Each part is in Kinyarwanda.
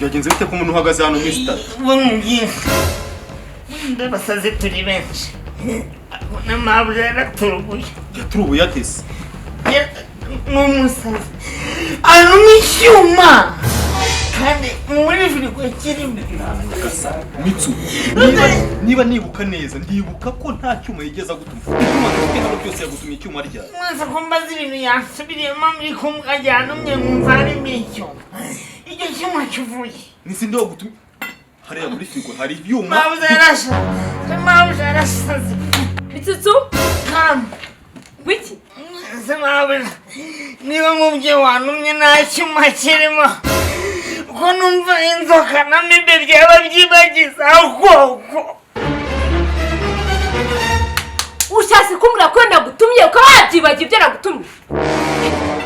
byagenze bite ko umuntu uhagaze hano Mr. Ndabasaze turi benshi. N'amabya yaraturubuye. Yaturubuye atese. N'umusazi. Ano mishyuma. Kandi muri firigo kirimo gasa mitsu. Niba nibuka neza ndibuka ko nta cyuma yigeza gutuma. Icyuma gifite hano cyose yagutumye icyuma rya. Mwaza ko mbaza ibintu yasubiriyemo muri kumwajyana umwe mwumva n'icyo. Icyo cyuma kivuye. Nisinde wo gutumye. Hariya muri firigo hari ibyuma. Mabya yarasaze. Mitsutsu? Wiki? Mabya. Niba mubye wanumye nta cyuma kirimo. Ko numva inzoka n'ambe byaba byibagiza koko. Ushaka kumbwira ko ndagutumye ukaba wabyibagiye ibyo nagutumye.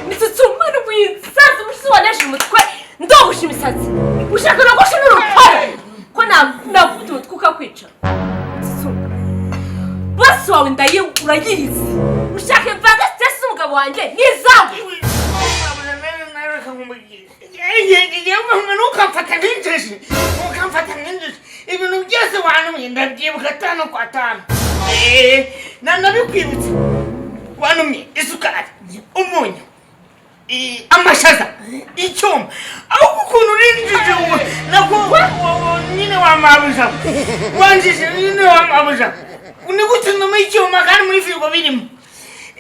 Mitsutsu mwana mwisazi mushiwanesha umutwe ndogusha imisatsi. Ushaka no gusha n'urupara. Ko navuta umutwe ukakwica. Basi wawe ndaye urayizi. Ushaka imvaga stress umugabo wanjye nizawe. Ukamfata nk'injiji. Ibintu byose wanumye ndabyibuka 5 kwa 5. Nabikwibutse. Wanumye isukari, umunyu, amashaza, icyuma. Aho ukuntu urinjije wowe nako nyine wamabuja. Wanjije nyine wamabuja. Unigute no icyuma kandi muri firigo birimo.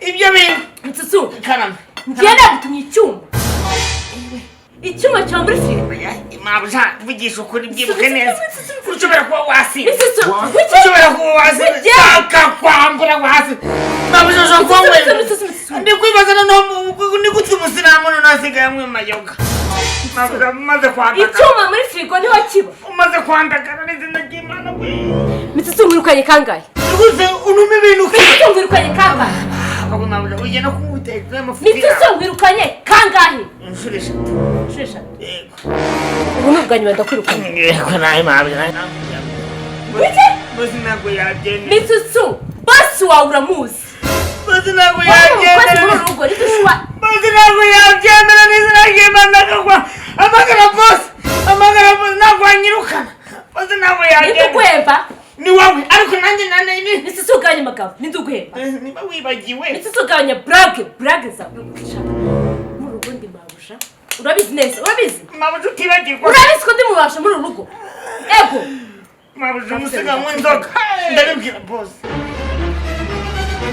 Ibyo bintu Mitsutsu karama. ngenda gutumye icyuma. Icyuma cyo muri firigo. Mabuja vugisha ukuri byibuke neza. Ushobora kuba wasi. Mitsutsu ushobora kuba wasi. Akakwambura wasi. Mabuja zo kwangwe. Ndikwibaza no nigute umusiramu nasigaye mwe mayoga. Mabuja maze kwandaka. Icyuma muri firigo niho kiba. Umaze kwandaka n'izina ry'Imana we. Mitsutsu mwirukanye kangahe? Uze unume ibintu. Mitsutsu mwirukanye kangahe? Abo Mabuja uje no kumuteka amafuti. Mitsutsu mwirukanye kangahe? Nsurisha. Yego. Ubu nubwanyuma ndakwirukanye. Yego nayi Mabuja. Wiki? Bose ntabwo yabyemera. Mitsutsu basi wawe uramuzi. Bose ntabwo yabyemera. Bose ntabwo yabyemera n'izina ry'Imana akagwa. Amagara bose ntabwo wanyirukana. Bose ntabwo yabyemera. Nduguhemba? Ni wowe ariko nanjye ni. Mitsutsu uganye magabo ninduguhemba. Niba wibagiwe. Mitsutsu uganye brag zawe kwishaka. Mu rugo ndi Mabuja. Urabizi neza, urabizi? Mabuja utibagirwa. Urabizi ko ndi mubasha muri urugo. Ego. Mabuja umusiga mu nzoga. Ndabibwira boss.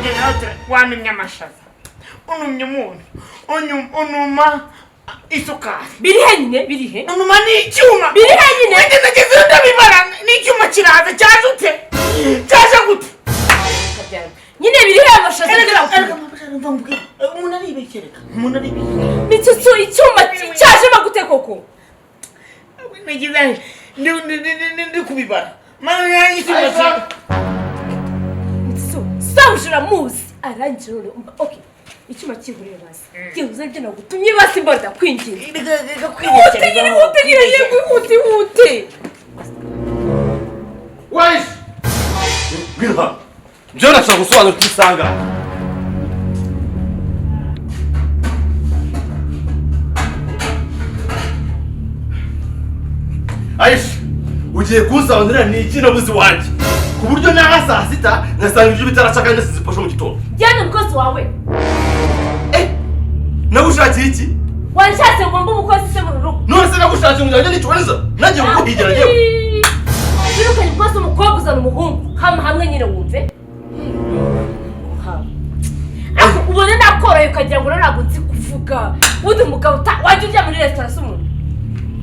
Nge nawe wanumye amashaza. Unumye umuntu. Unuma isukari. Birihe nyine birihe? Unuma n'icyuma. Birihe nyine? Wende nageze ndabibara n'icyuma kiraza cyajute. Cyaje gute? Nyine birihe amashaza ngira Ariko Mabuja ndambwira. Umuntu aribekereka. Mitsutsu icyuma cyaje bagute koko. Nagize ndi kubibara. Mana yanjye icyuma. Mitsutsu samjura muzi arangije none okay. Icyuma kihurira basi. Kivuze byo nagutumye basi mbarda kwinjira. Reka kwirekera. Uti. Wise. Gwira. Jona shaka gusobanura kisanga. Aish, ugiye kuzabanira ni ikina buzi wanje. Ku buryo naha saa sita ngasanga ibyo bitarashaka ndasize posho mu gitondo. Jana umukozi wawe. Nagushakiye iki? Wanshatse ngo mbe umukozi se mu rugo. None se nagushakiye ngo njye nicwaniza. Nanjye nguhigera yewe. Birukanye umukozi umukobwa uzana umuhungu. Hamwe nyine wumve. Ako ubone nakoroye ukagira ngo ntabwo nzi kuvuga. Undi mugabo wajya ujya muri restaurant sumuntu.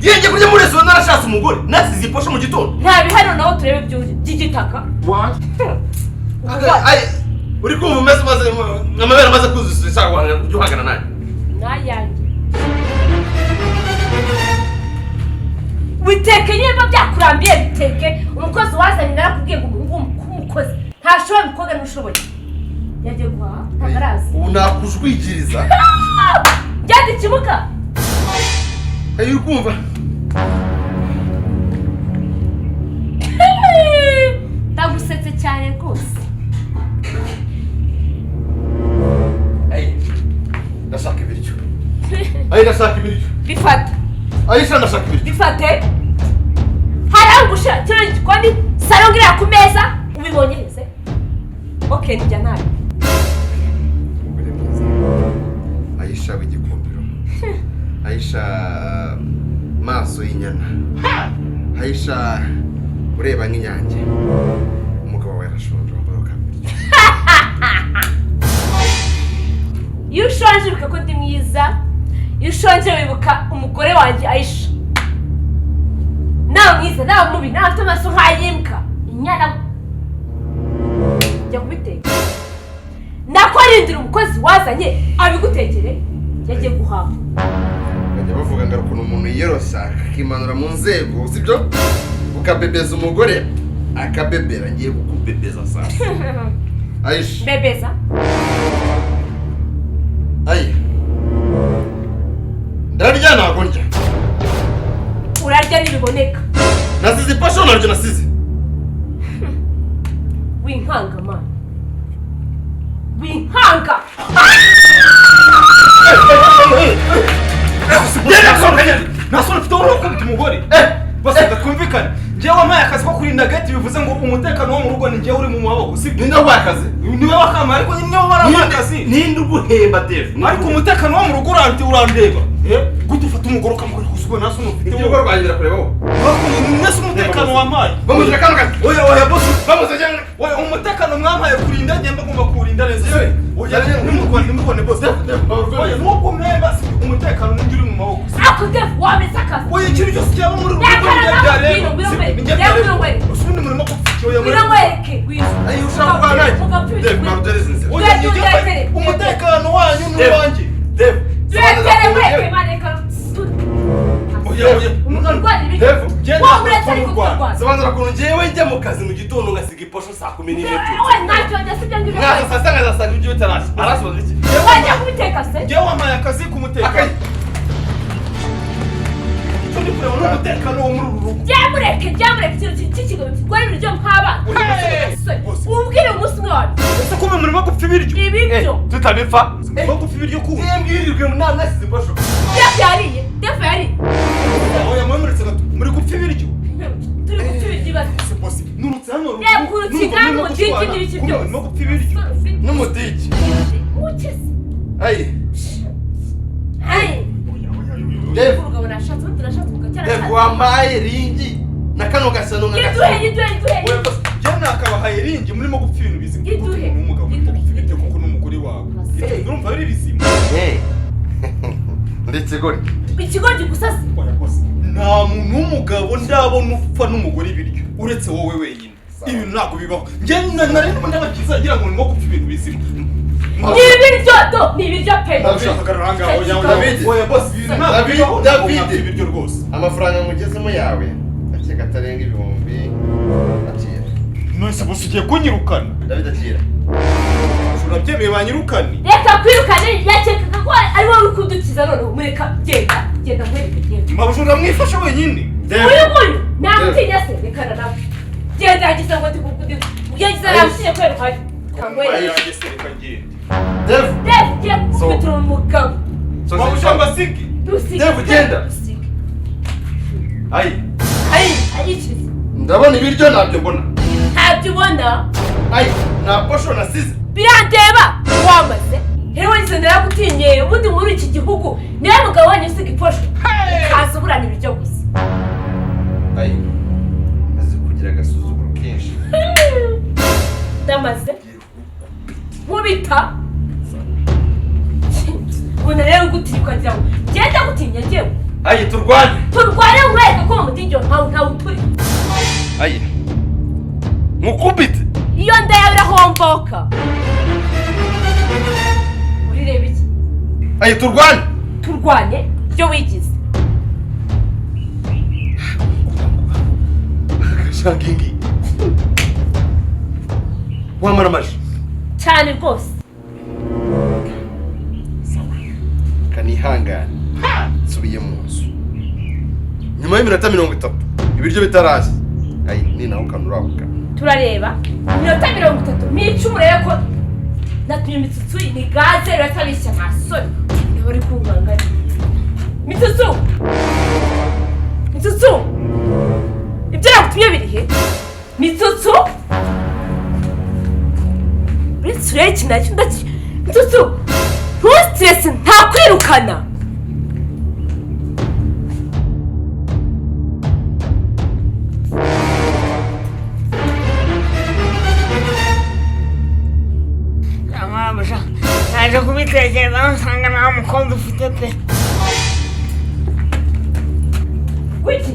Yenge kurya muri restaurant narashatse umugore. Nasize posho mu gitondo. Nta bihano naho turebe by'igitaka. What? Uri kumva maze amabera maze kuzisha kwanga ujye uhagana naye. Nayanjye. Witeke niba byakurambiye biteke umukozi wazanye narakubwiye ngo umukozi ntashobora bikoga n'ushoboye. Yagiye kwa ntagarazi. Ubu nakujwigiriza. Byandi kimuka. Uri kumva? Ndagusetse cyane rwose. Ndashaka ibiryo. Ndashaka ibiryo. Bifata. Aisha ndashaka ibiryo. bifate harangusha kino gikoni saro ngira ku meza ubibonyeze okay njya nabi Aisha w'igikumbiro. Aisha maso y'inyana. Aisha ureba nk'inyange. Umugabo we arashonje wambaye kabiri. iyo ushonje wibuka ko ndi mwiza iyo ushonje wibuka umugore wanjye Aisha nawe mwiza nawe mubi nawe afite amaso nk'ay'imbwa inyana jya kubiteka nakorindira umukozi wazanye abigutekere yagiye guhaha Bajya bavuga ngo ukuntu umuntu yiyoroshya akimanura mu nzego sibyo ukabebeza umugore akabebera ngiye kukubebeza sasa. Aisha bebeza Ayi ndarya ntabwo ndya. urarya nibiboneka Nasize passion naryo nasize. winkanga mana winkanga nasone mfite uwo kubita umugore bose ndakumvikana njyewe wampaye akazi ko kurinda gate bivuze ngo umutekano wo mu rugo ni njyewe uri mu maboko sibyo Ninde wabaye akazi? niwe wakama ariko niwe warampaye akazi Ninde uguhemba Dave? ariko umutekano wo mu rugo urandeba gute ufata umugore ukamugura kusubwa nasone ufite Igihugu rwanjye birakurebaho. mwese umutekano wampaye Bamuzira kano kazi. oya boss Bamuzira oya umutekano mwampaye kurinda njye ngomba kurinda neza oya nimukone boss oya nuko mwemba umutekano ninjye uri mu maboko ako Dave wameze akazi oya ikintu cyose cyaba muri rugo usubundi murimo kufikiye birangwereke Ayi ushaka kuvana iki? Dave marudereze nzira. umutekano wanyu n'uwanjye Dave. turetere maneka Sobanura ukuntu njyewe njya mu kazi mu gitondo ngasiga iposho saa 10 n'imwe. Mwaza saa sanga zasanga ibyo bitarashye. Arasoza iki? wajya kubiteka se njyewe wampaye akazi k'umutekano turi kureba n'umutekano wo muri uru rugo byamureke ikintu cy'ikigo gikora ibiryo nk'abana ubwire umunsi umwe wawe ese kuba murimo gupfa ibiryo ibiryo tutabipfa murimo gupfa ibiryo kuba Mbwirirwe mu nama nasize iposho. Defe yariye oya mwemuritse gato muri gupfa ibiryo turi gupfa ibiryo ibaze bosi nurutse hano kurukina mu diki n'ibiki byose murimo gupfa ibiryo N'umudiki. ukize Ayi. ayi Dave. urugabo nashatse turashatse Dave wambaye ringi na kano gasano iduhe oya bosi njyewe nakabahaye ringi murimo gupfa ibintu bizima Iduhe. n'umugabo urimo gupfa ibiryo kuko n'umugore wawe urumva biri bizima ndetse gore ikigo gigusase oya bosi nta muntu w'umugabo ndabona upfa n'umugore ibiryo uretse wowe wenyine ibintu ntabwo bibaho njye nari n'abakiza ngira ngo urimo gupfa ibintu bizima ni ibiryo pe oya bosi David. ibiryo rwose amafaranga mugezemo yawe akeka atarenga ibihumbi akira. nonese bosi ugiye kunyirukana David akira. urabyemeye banyirukane reka kwirukane yakekaga ko ari wowe uri kudukiza none mureka genda nkwereke genda mabujura mwifashe wenyine uyu namutinya se rekana nawe genda yagize ngo yagize namutinye kwirukanye yanjye se reka ngende Dave. giye kubitira umugabo mabujura mbasige Dave genda. Ayi. ayikize Ndabona ibiryo ntabyo mbona. ntabyo ubona Ayi nta posho nasize. birandeba wamaze hewe ngize ndaragutinye ubundi muri iki gihugu niwe mugabo wanyu usiga iposho kaza uburana ibiryo gusa Ayi. Azi kugira agasuzuguro kenshi. ndamaze nkubita ubona rero gutinya ukagira ngo genda gutinya njyewe Ayi turwane. turwane nkwereke ko mu mutinyo ntawe uturi Ayi. Mukubite. iyo nda yawe irahomboka urireba iki Ayi turwane. turwane ibyo wigize Shangingi. Wamara maji. cyane rwose Kanihangane. Subiye mu nzu. Nyuma y'iminota 30 ibiryo bitarashye. Ayi ni naho kanurabuka. turareba iminota 30 mica umurebe ko natumye imitsutsu ni gaze iratabishya nta soni niba uri kumwangana Mitsutsu ibyo nagutumye birihe Mitsutsu uretse urebe iki nacyo Mitsutsu ntusiterese ntakwirukana naje kubitekerezaho nsanga nta mukozi ufite pe Wiki